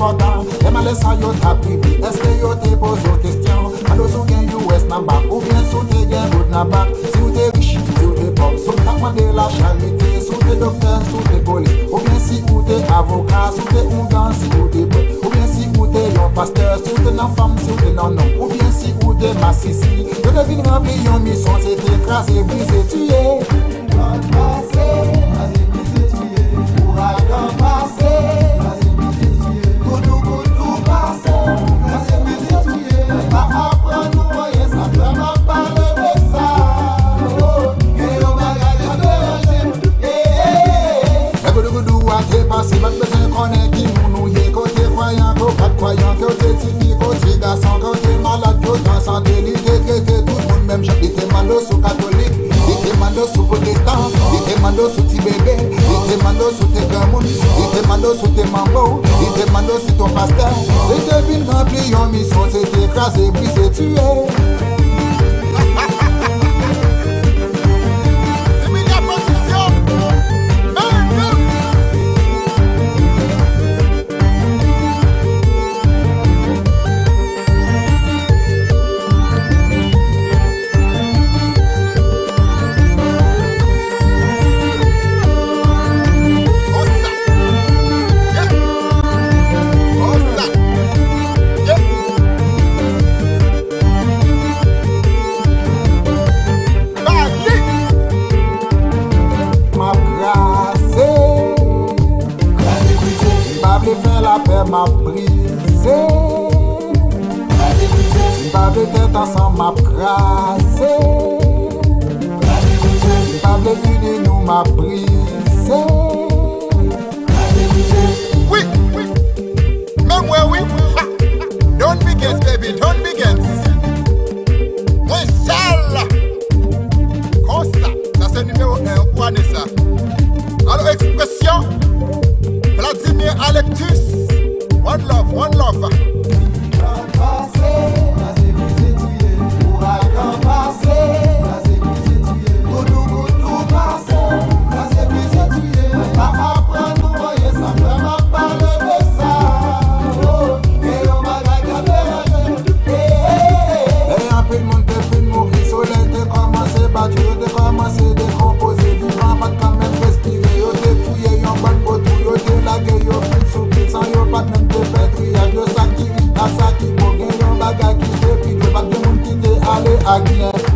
important. Et mal laisse yo ta privé. Est-ce que yo te pose aux questions? Mando sou gen US namba, ou bien sou te gen good naba. Si ou te riche, si ou te pauvre, sou ta mande la charité. Sou te docteur, sou te police, ou bien si ou te avocat, sou te ungan, si ou te bon. Ou bien si ou te yon pasteur, si ou te nan femme, si ou te nan homme. Ou bien si ou te massissi. Yo te vin rempli yon mission, c'est écrasé, brisé, tué. C'est votre besoin qu'on est qui nous nouille. Côté croyant, côté croyant, côté tifi, côté garçon, côté malade, côté en santé, l'idée, tout le monde même. Il te mando sous catholique, il te mando sous protestant, il te mando sous petit bébé, il te mando sous tes grands monde, il te mando sous tes mambo, il te mando sous ton pasteur. Et devine rempli yon mission, c'est écrasé, brisé, tué. M'a brisé, pas de tête ensemble m'a crasé, pas de l'une nous m'a brisé. Oui, oui, même moi oui. Don't begin, baby, don't begin. Moi sale. Comme ça c'est numéro 1 pour Anessa. Alors expression, Vladimir Alectus. One love, one love.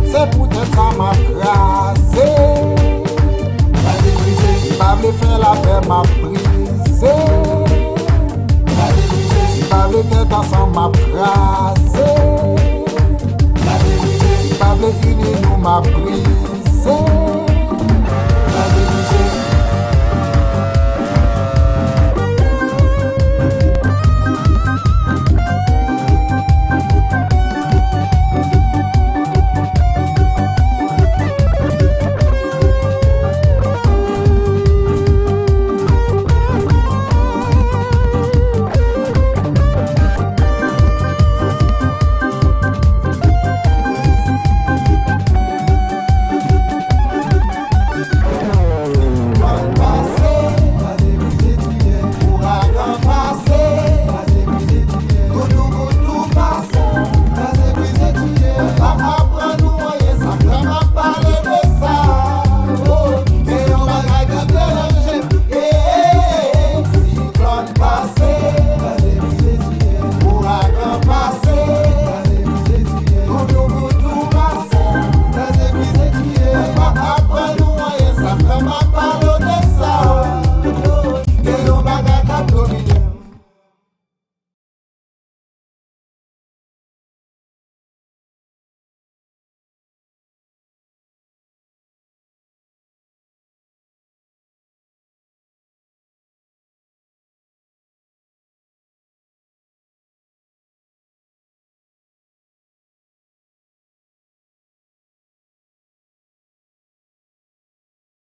C'est peut-être ça m'a crasé. Pas de faire la paix m'a